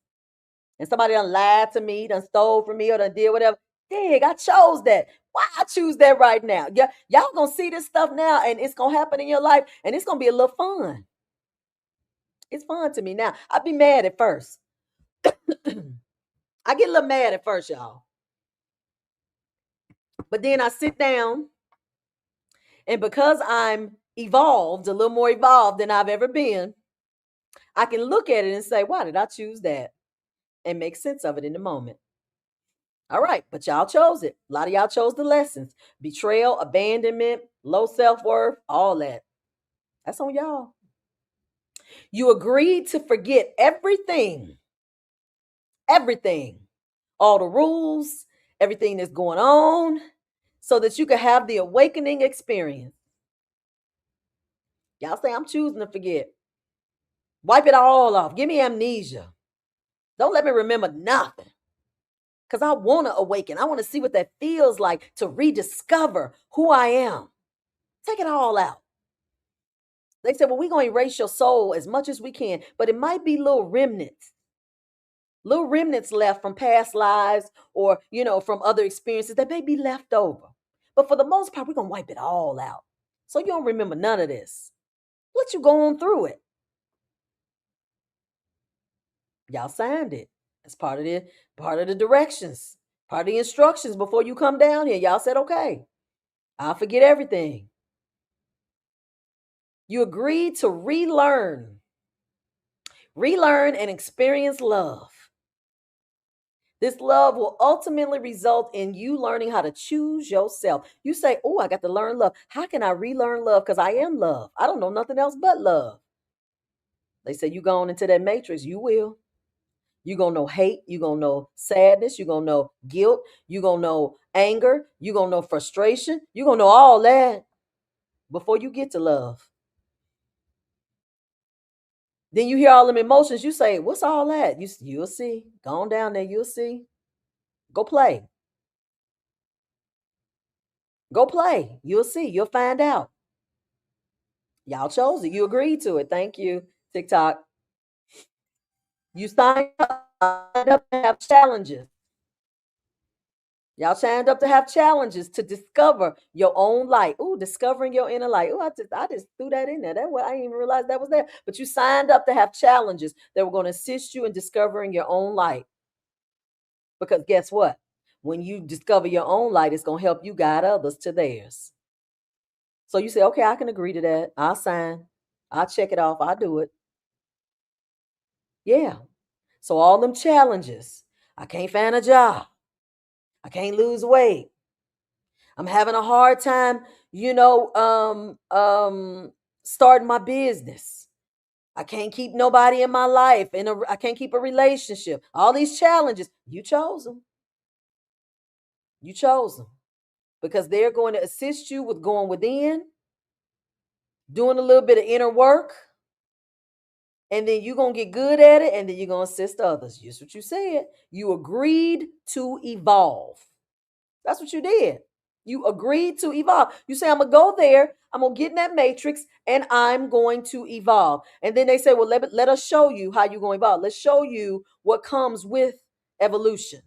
and somebody done lied to me, done stole from me, or done did whatever, dang, I chose that. Why I choose that right now? Yeah, y'all gonna see this stuff now, and it's gonna happen in your life, and it's gonna be a little fun. It's fun to me now. I'd be mad at first. I get a little mad at first, y'all. But then I sit down, and because I'm evolved, a little more evolved than I've ever been, I can look at it and say, why did I choose that? And make sense of it in the moment. All right, but y'all chose it. A lot of y'all chose the lessons: betrayal, abandonment, low self worth, all that. That's on y'all. You agreed to forget everything, all the rules, everything that's going on, so that you could have the awakening experience. Y'all say, I'm choosing to forget. Wipe it all off. Give me amnesia. Don't let me remember nothing. Because I want to awaken. I want to see what that feels like to rediscover who I am. Take it all out. They said, well, we're going to erase your soul as much as we can, but it might be little remnants left from past lives or, from other experiences that may be left over. But for the most part, we're going to wipe it all out. So you don't remember none of this. Let you go on through it. Y'all signed it. It's part of the directions, part of the instructions before you come down here. Y'all said, okay, I'll forget everything. You agreed to relearn and experience love. This love will ultimately result in you learning how to choose yourself. You say, oh, I got to learn love. How can I relearn love? Because I am love. I don't know nothing else but love. They say you going into that matrix. You will. You're going to know hate. You're going to know sadness. You're going to know guilt. You're going to know anger. You're going to know frustration. You're going to know all that before you get to love. Then you hear all them emotions. You say, what's all that? You'll see. Go on down there. You'll see. Go play. Go play. You'll see. You'll find out. Y'all chose it. You agreed to it. Thank you, TikTok. You signed up to have challenges. Y'all signed up to have challenges to discover your own light. Ooh, discovering your inner light. Ooh, I just threw that in there. I didn't even realize that was there. But you signed up to have challenges that were going to assist you in discovering your own light. Because guess what? When you discover your own light, it's going to help you guide others to theirs. So you say, okay, I can agree to that. I'll sign. I'll check it off. I'll do it. Yeah. So all them challenges. I can't find a job. I can't lose weight. I'm having a hard time, you know, starting my business. I can't keep nobody in my life. I can't keep a relationship. All these challenges, you chose them. You chose them because they're going to assist you with going within, doing a little bit of inner work, and then you're going to get good at it, and then you're going to assist others. Just what you said. You agreed to evolve. That's what you did. You agreed to evolve. You say, I'm going to go there. I'm going to get in that matrix and I'm going to evolve. And then they say, well, let us show you how you're going to evolve. Let's show you what comes with evolution.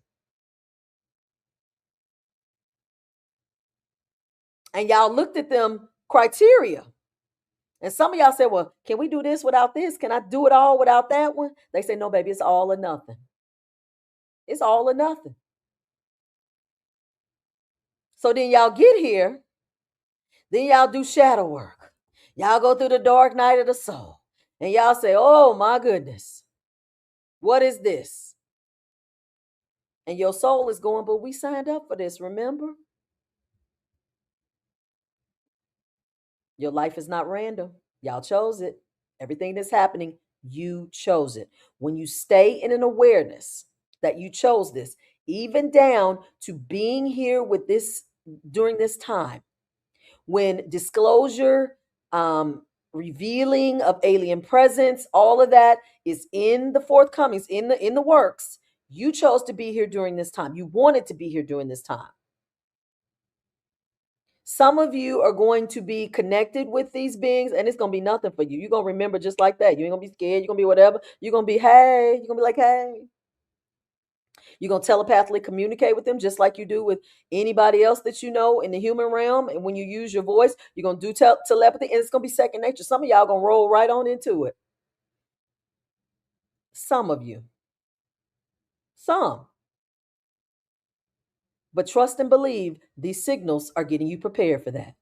And y'all looked at them criteria. And some of y'all said, well, can we do this without this? Can I do it all without that one? They say, no, baby, it's all or nothing. It's all or nothing. So then y'all get here. Then y'all do shadow work. Y'all go through the dark night of the soul. And y'all say, oh my goodness, what is this? And your soul is going, but we signed up for this, remember? Your life is not random. Y'all chose it. Everything that's happening, you chose it. When you stay in an awareness that you chose this, even down to being here with this during this time, when disclosure, revealing of alien presence, all of that is in the forthcomings, in the works. You chose to be here during this time. You wanted to be here during this time. Some of you are going to be connected with these beings, and it's gonna be nothing for you. You're gonna remember just like that. You ain't gonna be scared. You're gonna be whatever. You're gonna be hey. You're gonna be like hey. You're going to telepathically communicate with them just like you do with anybody else that you know in the human realm. And when you use your voice, you're going to do telepathy, and it's going to be second nature. Some of y'all going to roll right on into it. Some of you. Some. But trust and believe these signals are getting you prepared for that.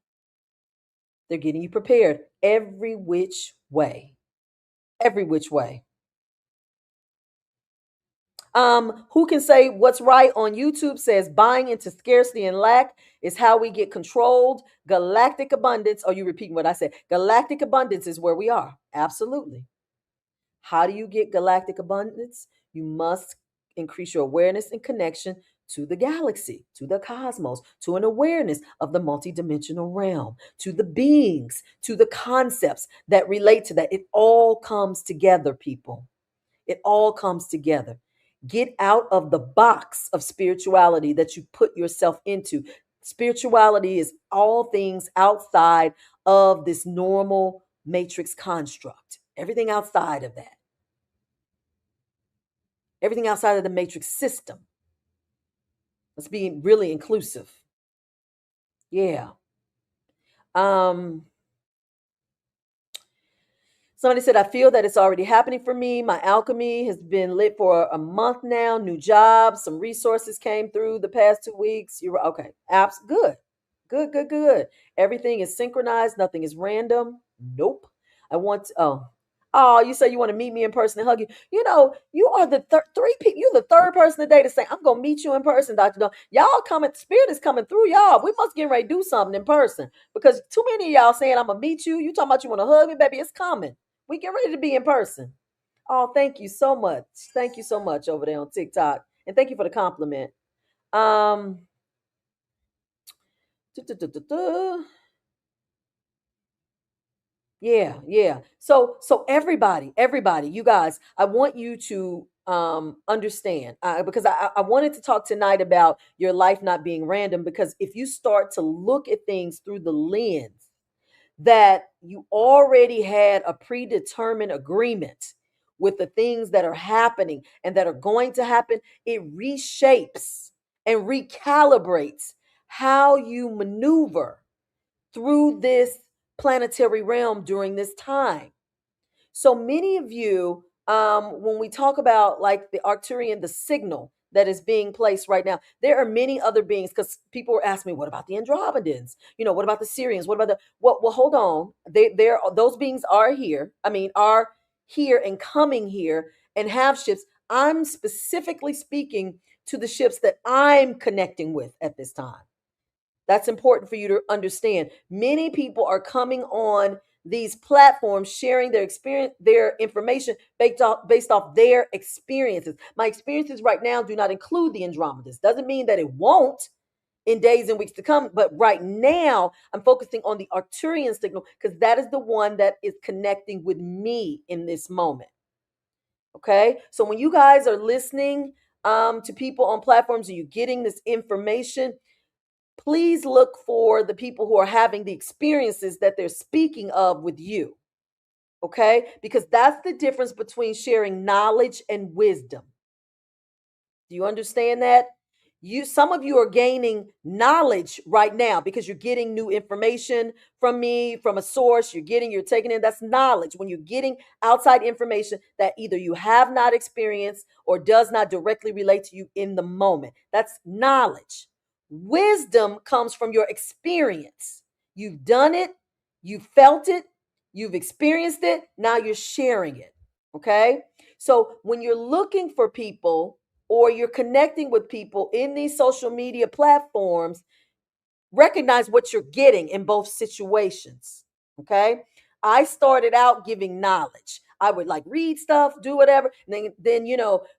They're getting you prepared every which way. Every which way. Who can say what's right on YouTube says buying into scarcity and lack is how we get controlled. Galactic abundance. Are you repeating what I said? Galactic abundance is where we are. Absolutely. How do you get galactic abundance? You must increase your awareness and connection to the galaxy, to the cosmos, to an awareness of the multidimensional realm, to the beings, to the concepts that relate to that. It all comes together, people. It all comes together. Get out of the box of spirituality that you put yourself into. Spirituality is all things outside of this normal matrix construct. Everything outside of that. Everything outside of the matrix system. Let's be really inclusive. Yeah. Um Somebody said, I feel that it's already happening for me. My alchemy has been lit for a month now. New job, some resources came through the past 2 weeks. You're okay. Apps, good. Good, good, good. Everything is synchronized. Nothing is random. Nope. I want to, oh, you say you want to meet me in person and hug you. You know, you are the three people. You're the third person today to say, I'm going to meet you in person, Dr. Dawn. Y'all coming, spirit is coming through y'all. We must get ready to do something in person because too many of y'all saying, I'm going to meet you. You talking about you want to hug me, baby. It's coming. We get ready to be in person. Oh, thank you so much. Thank you so much over there on TikTok. And thank you for the compliment. Um, yeah, yeah. So everybody, you guys, I want you to understand because I wanted to talk tonight about your life not being random because if you start to look at things through the lens that you already had a predetermined agreement with the things that are happening and that are going to happen, it reshapes and recalibrates how you maneuver through this planetary realm during this time. So many of you, when we talk about like the Arcturian, the signal that is being placed right now, there are many other beings because people were asking me, what about the Andromedans? What about the Syrians? What about the well, hold on. Those beings are here. I mean, are here and coming here and have ships. I'm specifically speaking to the ships that I'm connecting with at this time. That's important for you to understand. Many people are coming on these platforms sharing their experience, their information based off their experiences. My experiences right now do not include the Andromedas. Doesn't mean that it won't in days and weeks to come, but right now I'm focusing on the Arcturian signal because that is the one that is connecting with me in this moment. Okay, so when you guys are listening to people on platforms and you're getting this information, please look for the people who are having the experiences that they're speaking of with you. Okay? Because that's the difference between sharing knowledge and wisdom. Do you understand that? Some of you are gaining knowledge right now because you're getting new information from me, from a source. You're taking in, that's knowledge. When you're getting outside information that either you have not experienced or does not directly relate to you in the moment. That's knowledge. Wisdom comes from your experience. You've done it, you felt it, you've experienced it, now you're sharing it. Okay? So when you're looking for people or you're connecting with people in these social media platforms, recognize what you're getting in both situations. Okay. I started out giving knowledge. I would like read stuff, do whatever. And then,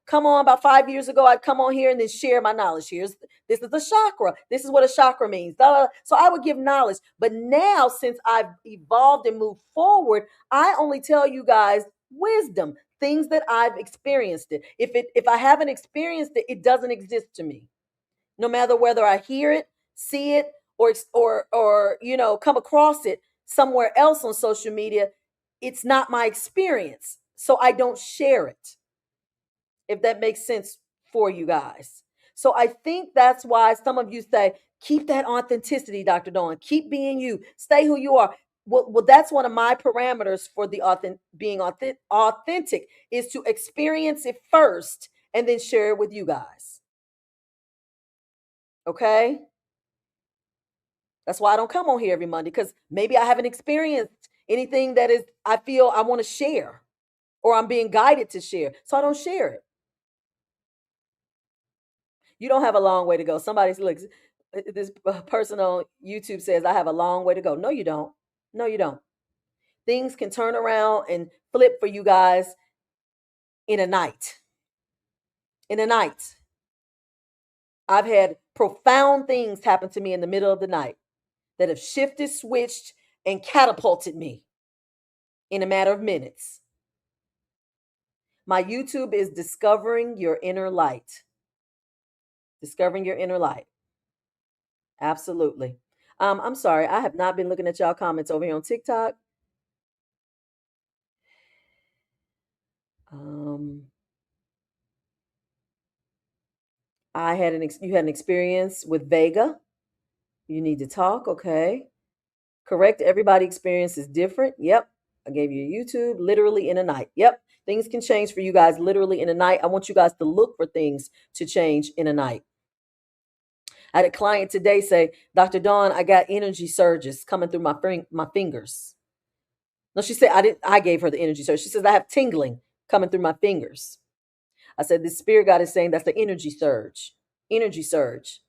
come on, about 5 years ago, I'd come on here and then share my knowledge. This is a chakra. This is what a chakra means. So I would give knowledge. But now, since I've evolved and moved forward, I only tell you guys wisdom, things that I've experienced it. If I haven't experienced it, it doesn't exist to me. No matter whether I hear it, see it, or come across it somewhere else on social media, it's not my experience. So I don't share it. If that makes sense for you guys. So I think that's why some of you say, keep that authenticity, Dr. Dawn. Keep being you. Stay who you are. Well, that's one of my parameters for the being authentic is to experience it first and then share it with you guys. Okay? That's why I don't come on here every Monday because maybe I haven't experienced anything that is I feel I want to share or I'm being guided to share. So I don't share it. You don't have a long way to go. Somebody looks this person on YouTube says I have a long way to go. No, you don't. No, you don't. Things can turn around and flip for you guys in a night. In a night. I've had profound things happen to me in the middle of the night that have shifted, switched, and catapulted me in a matter of minutes. My YouTube is Discovering Your Inner Light. Discovering Your Inner Light. Absolutely. I'm sorry, I have not been looking at y'all comments over here on TikTok. Um, you had an experience with Vega. You need to talk, okay? Correct. Everybody experience is different. Yep. I gave you a YouTube literally in a night. Yep. Things can change for you guys literally in a night. I want you guys to look for things to change in a night. I had a client today say, Dr. Dawn, I got energy surges coming through my fingers. No, she said I gave her the energy surge. She says I have tingling coming through my fingers. I said the spirit God is saying that's the energy surge. Energy surge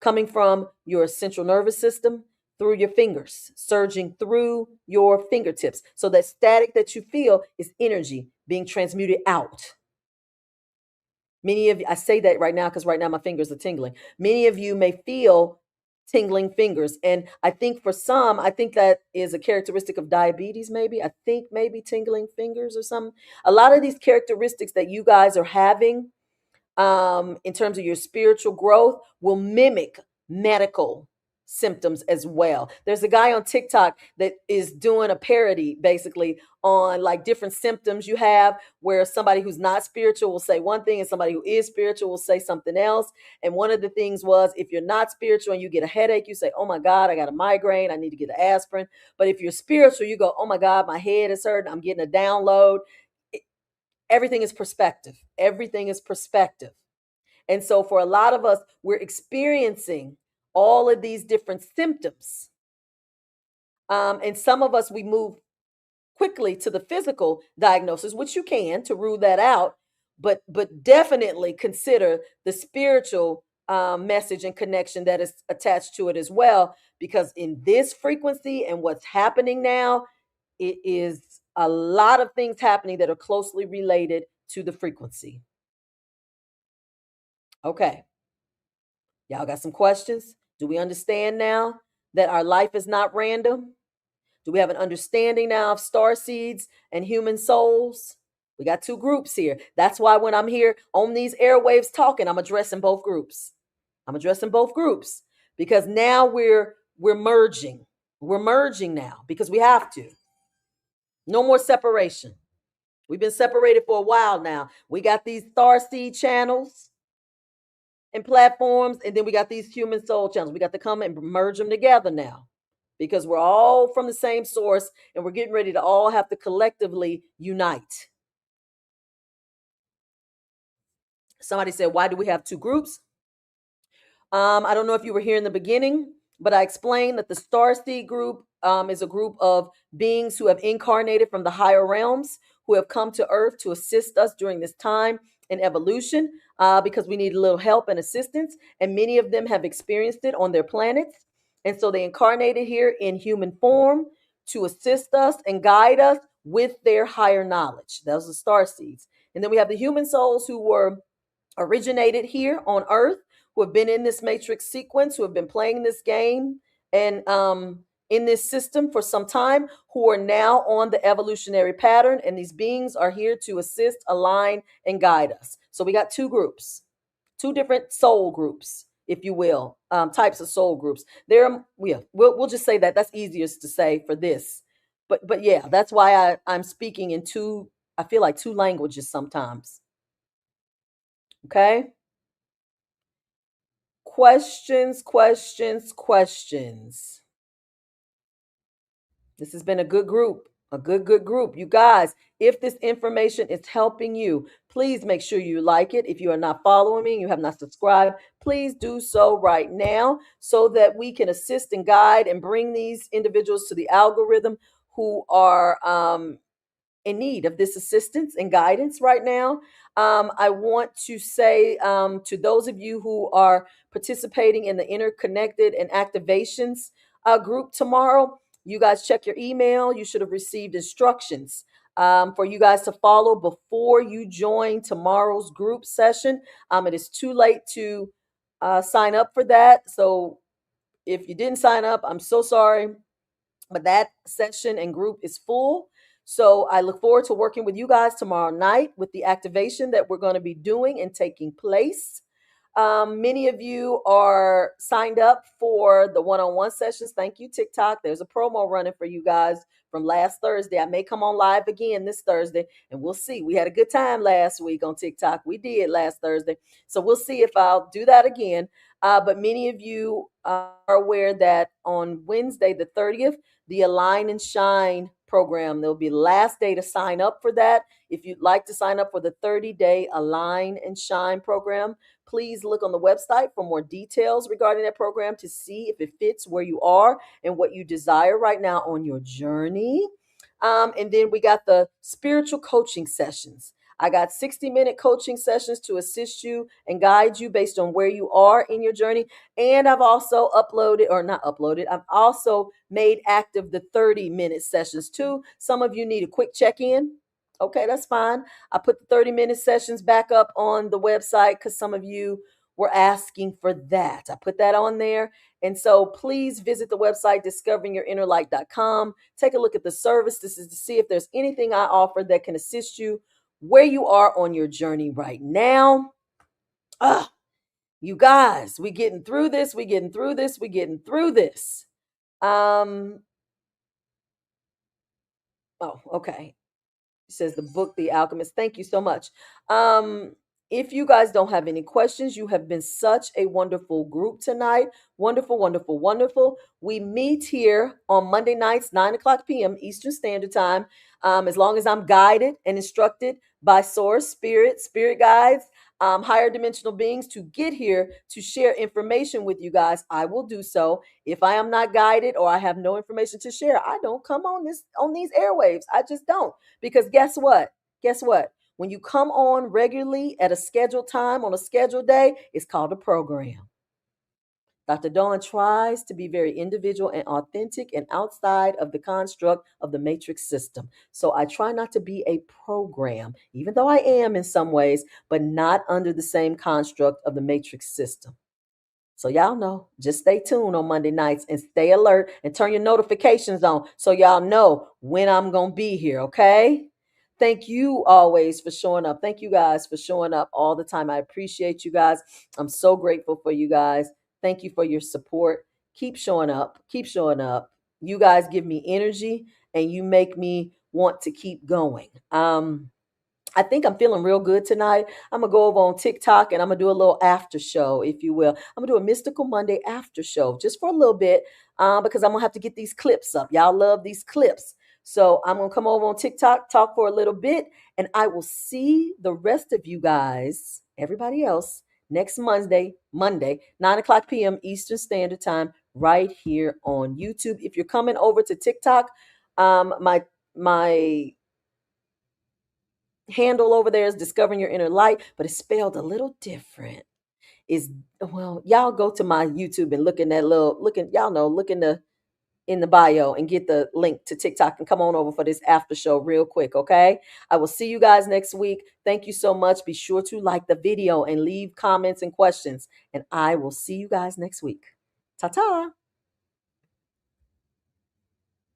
coming from your central nervous system through your fingers, surging through your fingertips. So that static that you feel is energy being transmuted out. Many of you, I say that right now because right now my fingers are tingling. Many of you may feel tingling fingers. And I think for some, I think that is a characteristic of diabetes, maybe. I think maybe tingling fingers or something. A lot of these characteristics that you guys are having in terms of your spiritual growth will mimic medical symptoms as well. There's a guy on TikTok that is doing a parody basically on like different symptoms you have, where somebody who's not spiritual will say one thing and somebody who is spiritual will say something else. And one of the things was, if you're not spiritual and you get a headache, you say, oh my God, I got a migraine, I need to get an aspirin. But if you're spiritual, you go, oh my God, my head is hurting, I'm getting a download. Everything is perspective. Everything is perspective. And so for a lot of us, we're experiencing all of these different symptoms. And some of us, we move quickly to the physical diagnosis, which you can to rule that out, but definitely consider the spiritual message and connection that is attached to it as well. Because in this frequency and what's happening now, it is a lot of things happening that are closely related to the frequency. Okay. Y'all got some questions? Do we understand now that our life is not random? Do we have an understanding now of star seeds and human souls? We got two groups here. That's why when I'm here on these airwaves talking, I'm addressing both groups. I'm addressing both groups because now we're merging. We're merging now because we have to. No more separation. We've been separated for a while now. We got these Starseed channels and platforms, and then we got these human soul channels. We got to come and merge them together now because we're all from the same source and we're getting ready to all have to collectively unite. Somebody said, why do we have two groups? I don't know if you were here in the beginning, but I explained that the Starseed group is a group of beings who have incarnated from the higher realms, who have come to Earth to assist us during this time in evolution because we need a little help and assistance. And many of them have experienced it on their planets. And so they incarnated here in human form to assist us and guide us with their higher knowledge. Those are Starseeds. And then we have the human souls who were originated here on Earth, who have been in this matrix sequence, who have been playing this game and in this system for some time, who are now on the evolutionary pattern. And these beings are here to assist, align, and guide us. So we got two groups, two different soul groups, if you will, types of soul groups. We'll just say that. That's easiest to say for this. But yeah, that's why I'm speaking in two, I feel like two languages sometimes. Okay. Questions. This has been a good group, a good group. You guys, if this information is helping you, please make sure you like it. If you are not following me, you have not subscribed, please do so right now so that we can assist and guide and bring these individuals to the algorithm who are in need of this assistance and guidance right now. I want to say to those of you who are participating in the interconnected and activations group tomorrow, you guys check your email. You should have received instructions for you guys to follow before you join tomorrow's group session. It is too late to sign up for that. So if you didn't sign up, I'm so sorry, but that session and group is full. So I look forward to working with you guys tomorrow night with the activation that we're going to be doing and taking place. Many of you are signed up for the one-on-one sessions. Thank you, TikTok. There's a promo running for you guys from last Thursday. I may come on live again this Thursday, and we'll see. We had a good time last week on TikTok. We did last Thursday. So we'll see if I'll do that again. But many of you are aware that on Wednesday, the 30th, the Align and Shine program, there'll be the last day to sign up for that. If you'd like to sign up for the 30-day Align and Shine program, please look on the website for more details regarding that program to see if it fits where you are and what you desire right now on your journey. And then we got the spiritual coaching sessions. I got 60-minute coaching sessions to assist you and guide you based on where you are in your journey. And I've also I've also made active the 30-minute sessions too. Some of you need a quick check-in. Okay, that's fine. I put the 30-minute sessions back up on the website because some of you were asking for that. I put that on there. And so please visit the website, discoveringyourinnerlight.com. Take a look at the service. This is to see if there's anything I offer that can assist you where you are on your journey right now. You guys, we getting through this. We getting through this. We getting through this. Um. Oh, okay. Says the book The Alchemist. Thank you so much. um if you guys don't have any questions, you have been such a wonderful group tonight. Wonderful, wonderful, wonderful. We meet here on Monday nights, 9 o'clock p.m. Eastern Standard Time. As long as I'm guided and instructed by source, spirit guides, higher dimensional beings to get here to share information with you guys, I will do so. If I am not guided or I have no information to share, I don't come on these airwaves. I just don't. Because guess what? Guess what? When you come on regularly at a scheduled time on a scheduled day, it's called a program. Dr. Dawn tries to be very individual and authentic and outside of the construct of the matrix system. So I try not to be a program, even though I am in some ways, but not under the same construct of the matrix system. So y'all know, just stay tuned on Monday nights and stay alert and turn your notifications on so y'all know when I'm going to be here, okay? Thank you always for showing up. Thank you guys for showing up all the time. I appreciate you guys. I'm so grateful for you guys. Thank you for your support. Keep showing up. Keep showing up. You guys give me energy and you make me want to keep going. I think I'm feeling real good tonight. I'm gonna go over on TikTok and I'm gonna do a little after show, if you will. I'm gonna do a Mystical Monday after show just for a little bit, because I'm gonna have to get these clips up. Y'all love these clips. So I'm gonna come over on TikTok, talk for a little bit, and I will see the rest of you guys, everybody else, next Monday, 9 o'clock p.m. Eastern Standard Time, right here on YouTube. If you're coming over to TikTok, my handle over there is Discovering Your Inner Light, but it's spelled a little different. Is Well, y'all go to my YouTube and look in that little y'all know, look in the bio and get the link to TikTok and come on over for this after show real quick, okay? I will see you guys next week. Thank you so much. Be sure to like the video and leave comments and questions, and I will see you guys next week. Ta-ta.